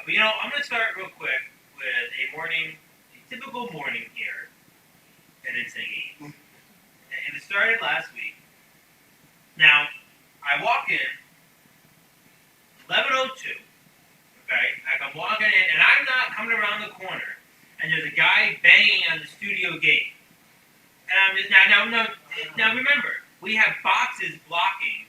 But I'm going to start real quick with a typical morning here at Insignies. And it started last week. Now, I walk in, 11:02. Okay, like I'm walking in, and I'm not coming around the corner, and there's a guy banging on the studio gate. And I'm just now remember, we have boxes blocking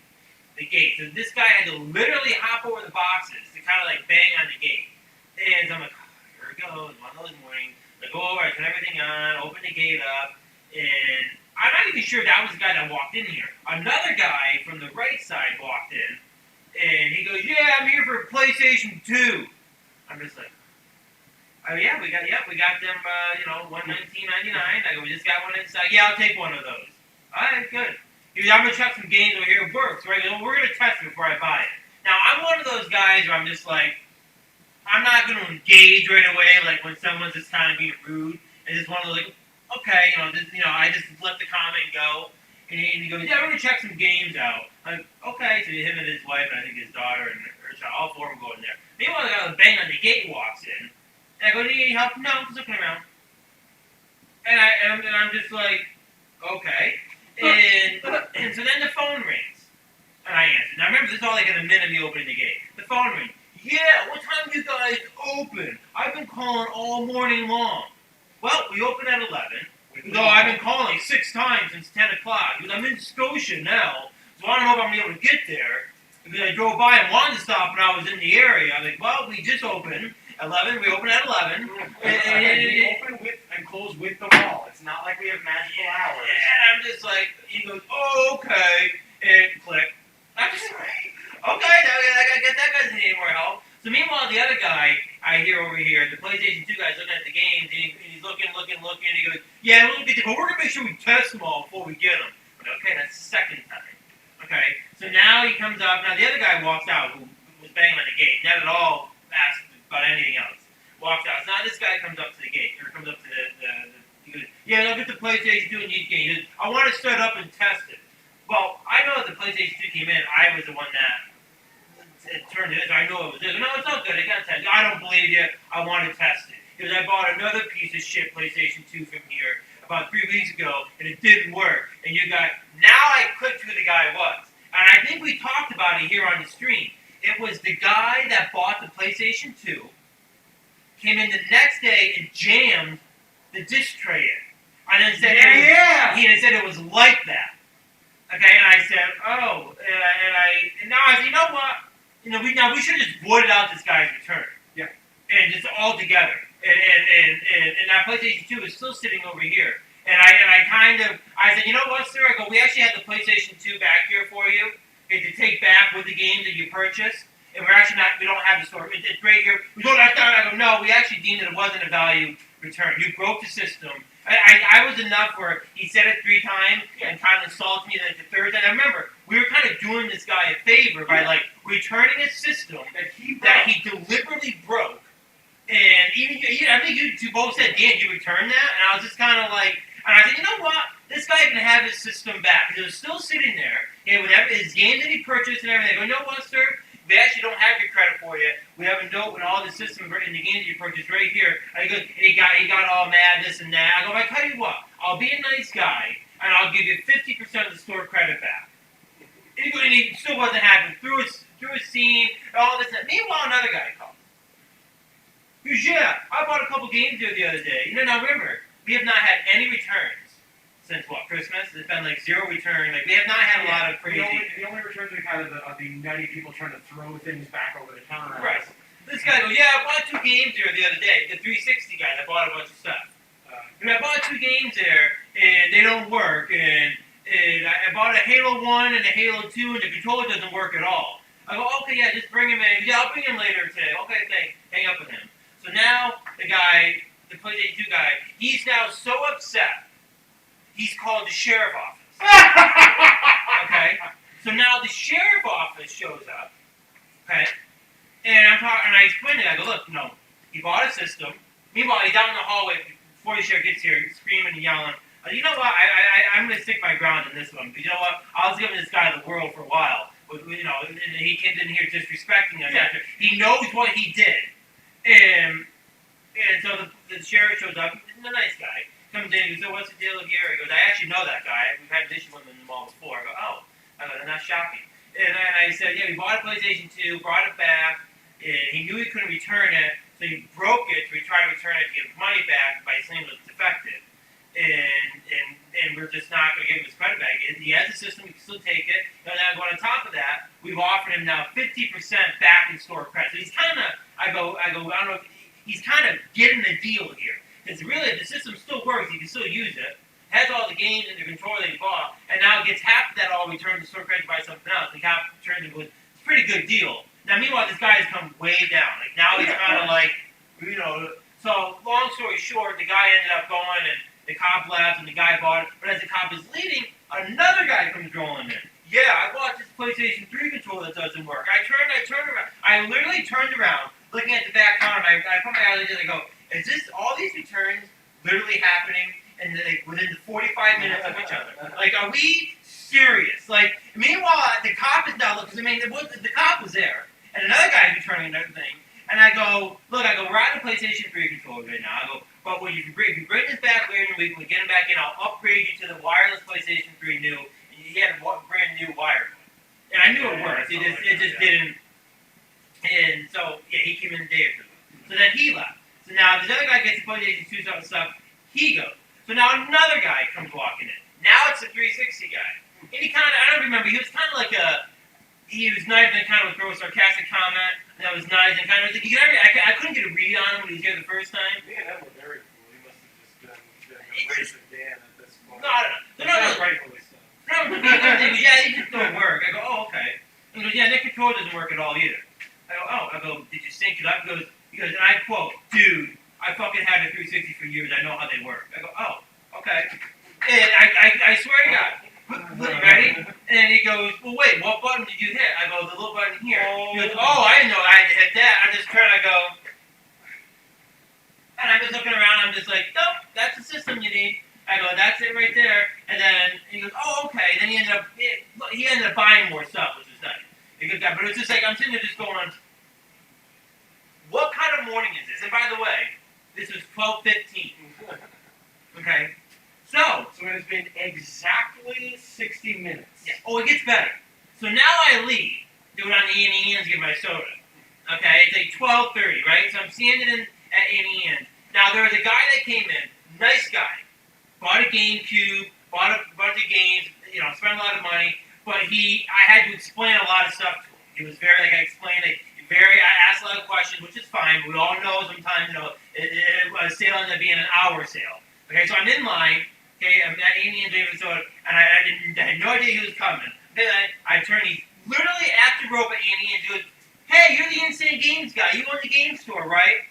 the gate, so this guy had to literally hop over the boxes to kind of like bang on the gate. And I'm like, here we go, it's one of those mornings. I go over, I turn everything on, open the gate up, and I'm not even sure that was the guy that walked in here. Another guy from the right side walked in, and he goes, "Yeah, I'm here for PlayStation 2." I'm just like, "Oh yeah, we got them, $119.99." I go, "We just got one inside." "Yeah, I'll take one of those." "All right, good." He goes, "I'm gonna check some games over here. It works, right?" I go, "We're gonna test it before I buy it." Now I'm one of those guys where I'm just like, I'm not gonna engage right away, like when someone's just kind of being rude, and just want to like, okay, I just let the comment go. And he goes, "Yeah, we're gonna check some games out." I'm like, okay, so him and his wife, and I think his daughter and her child, all four of them go in there. Meanwhile, the guy with a bang on the gate walks in, and I go, "Do you need any help?" "No, I'm just looking around." And I'm just like, okay. And so then the phone rings, and I answer. Now remember, this is all like in a minute of me opening the gate. The phone rings. "Yeah, what time do you guys open? I've been calling all morning long." "Well, we open at 11. No, I've been calling 6 times since 10 o'clock. Because I'm in Scotia now, so I don't know if I'm able to get there. Because I drove by and wanted to stop when I was in the area." I'm like, "Well, we just opened 11. We open at 11. We open with and close with the mall. It's not like we have magical hours. And I'm just like, he goes, "Oh, okay." And click. I'm just like, okay, I guess that guy's need more help. So meanwhile, the other guy I hear over here, the PlayStation 2 guy's looking at the games, and he's looking, and he goes, "Yeah, we'll get them, but we're going to make sure we test them all before we get them." Okay, that's the second time. Okay, so now he comes up. Now the other guy walks out, who was banging on the gate, not at all asked about anything else. Walks out. So now this guy comes up to the gate, or comes up to he goes, "Yeah, I'll get the PlayStation 2 in each game." He goes, "I want to set up and test it." Well, I know that the PlayStation 2 came in, I was the one that it turned it. I know it was this. "No, it's not good. I got to test it." "I don't believe you. I want to test it." Because I bought another piece of shit PlayStation 2 from here about 3 weeks ago, and it didn't work. And now I clicked who the guy was. And I think we talked about it here on the stream. It was the guy that bought the PlayStation 2, came in the next day and jammed the disc tray in. And then said, he said it was like that. Okay, and I said, oh, and now I said, you know what? We should have just voided out this guy's return. Yeah. And just all together. And that PlayStation 2 is still sitting over here. And I said, "You know what, sir?" I go, "We actually have the PlayStation 2 back here for you to take back with the games that you purchased. And we don't have the store. It's right here." "We don't have that." I go, "No, we actually deemed that it wasn't a value return. You broke the system." I was enough where he said it 3 times and kind of insulted me the third time. I remember, we were kind of doing this guy a favor by returning a system that he deliberately broke. And I think you two both said, "Dan, you returned that?" And I was just kind of like, and I said, "You know what? This guy can have his system back." Because it was still sitting there, and with his games that he purchased and everything. I go, "You know what, sir? We actually don't have your credit for you. We have a note with all the systems and the games you purchased right here." And he got all mad, this and that. I go, "I tell you what, I'll be a nice guy, and I'll give you 50% of the store credit back." And he still wasn't happy. Through his scene, and all this and that. Meanwhile, another guy called. He goes, "Yeah, I bought a couple games here the other day." Now remember, we have not had any returns since Christmas? It's been 0 return. We have not had a lot of crazy. The only returns we've had are the nutty people trying to throw things back over the counter. Right. This guy goes, "Yeah, I bought 2 games here the other day." The 360 guy that bought a bunch of stuff. And I bought 2 games there, and they don't work. And I bought a Halo 1 and a Halo 2, and the controller doesn't work at all. I go, "Okay, yeah, just bring him in." "Yeah, I'll bring him later today." "Okay, thanks." Hang up with him. So now the PlayStation 2 guy, he's now so upset, he's called the sheriff office. Okay? So now the sheriff office shows up, okay? And I explain it. I go, "Look, he bought a system. Meanwhile, he's out in the hallway before the sheriff gets here, screaming and yelling. You know what? I'm going to stick my ground in this one. Because you know what? I was giving this guy the world for a while. And he came in here disrespecting us after. He knows what he did. sheriff shows up. He's a nice guy. Comes in. He goes, "So what's the deal here?" He goes, "I actually know that guy. We've had an issue with him in the mall before." I go, "Oh." I go, "That's not shocking." And then I said, "Yeah, we bought a PlayStation 2, brought it back, and he knew he couldn't return it, so he broke it. So he tried to return it to get his money back by saying it was defective, and we're just not going to give him his credit back. He has a system; we can still take it. And then on top of that, we've offered him now 50% back in store credit. So he's kind of, I don't know, if he's kind of getting the deal here. Because really, the system still works. You can still use it. Has all the games in the controller that he bought, and now gets half of that all returned to store credit to buy something else. The half returns it with it's a pretty good deal. Now, meanwhile, this guy has come way down. Like now, he's kind of like, So, long story short, the guy ended up going, and the cop left, and the guy bought it. But as the cop is leaving, another guy comes rolling in. Yeah, I bought this PlayStation 3 controller that doesn't work. I turned around. I literally turned around, looking at the back counter, and I put my eyes in and I go, is this all these returns literally happening within the 45 minutes of each other? Like, are we serious? Like, meanwhile, the cop is now looking. I mean, the cop was there, and another guy is returning another thing. And I go, look, we're out of PlayStation 3 controller right now. I go, but if you bring this back later in the week, when we get him back in, I'll upgrade you to the wireless PlayStation 3 new. And he had a brand new wire. And I knew it worked. It just didn't. And so, yeah, he came in a day or two. So then he left. So now this other guy gets the PlayStation 2 stuff. He goes. So now another guy comes walking in. Now it's a 360 guy. And he kind of, I don't remember, he was kind of like he was nice and kind of would throw a sarcastic comment. That was nice and kind of, I couldn't get a read on him when he was here the first time. Me and him were very cool. He must have just been embracing Dan at this point. No, I don't know. No. Rightfully so. No, yeah, he just don't work. I go, oh, okay. He goes, yeah, that controller doesn't work at all either. I go, oh. I go, did you sync it up? He goes, and I quote, dude, I fucking had a 360 for years. I know how they work. I go, oh, okay. And I swear to God. Ready? And he goes, well, wait, what button did you hit? I go, the little button here. He goes, oh, I didn't know I had to hit that. I just turn, I go, and I'm just looking around. I'm just like, nope, that's the system you need. I go, that's it right there. And then he goes, oh, okay. Then he ended up buying more stuff, which is nice. He goes, but it's just like, I'm sitting there just going, what kind of morning is this? And by the way, this was 12:15. Okay? So it has been exactly 60 minutes. Yeah. Oh, it gets better. So now I leave, do it on the Annie Ann's, get my soda. Okay? It's like 12:30, right? So I'm standing at Annie Ann's. Now, there was a guy that came in, nice guy, bought a GameCube, bought a bunch of games, spent a lot of money, but I had to explain a lot of stuff to him. It was very, I explained it. I asked a lot of questions, which is fine. We all know sometimes, a sale ends up being an hour sale. Okay, so I'm in line. Okay, I'm at Annie and David Soda, and I had no idea he was coming. Then I turn, he's literally at the rope at Annie, and he goes, hey, you're the Insane Games guy. You own the game store, right?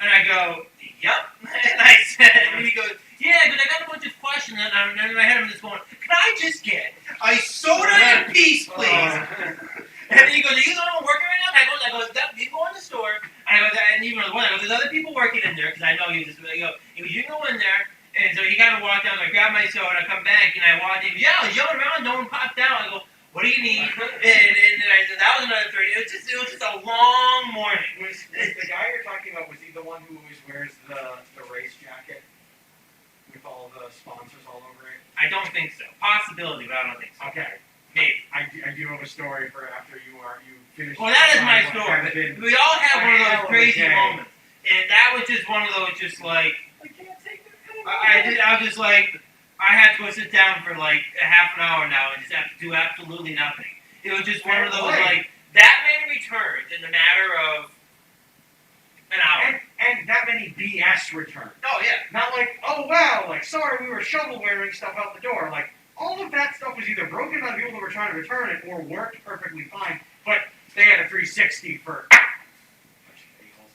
And I go, yep. And he goes, yeah, but I got a bunch of questions, and in my head I'm just going, can I just get a soda and peace, please? And he goes, are you the one working right now? And I go, you go in the store. And I go, and even the one, I go, there's other people working in there, because I know he was just, he goes, you can go in there. And so he kind of walked down, I grab my soda, I come back, and I walked in, I was yelling around, no one popped out. I go, what do you need? And I said, that was another 30. It was just a long morning. Was the guy you're talking about, was he the one who always wears the race jacket with all the sponsors all over it? I don't think so. Possibility, but I don't think so. Okay. Maybe. I do have a story for after you finish. Well, that is my story. We all have one of those crazy moments. And that was just one of those just like, I can't take this. I was just like, I had to go sit down for like a half an hour now and just have to do absolutely nothing. It was just one of those like, that many returns in the matter of an hour. And that many BS returns. Oh, yeah. Not like, oh wow, like, sorry, we were shovelwaring stuff out the door. Like, all of that stuff was either broken by the people that were trying to return it or worked perfectly fine, but they had a 360 for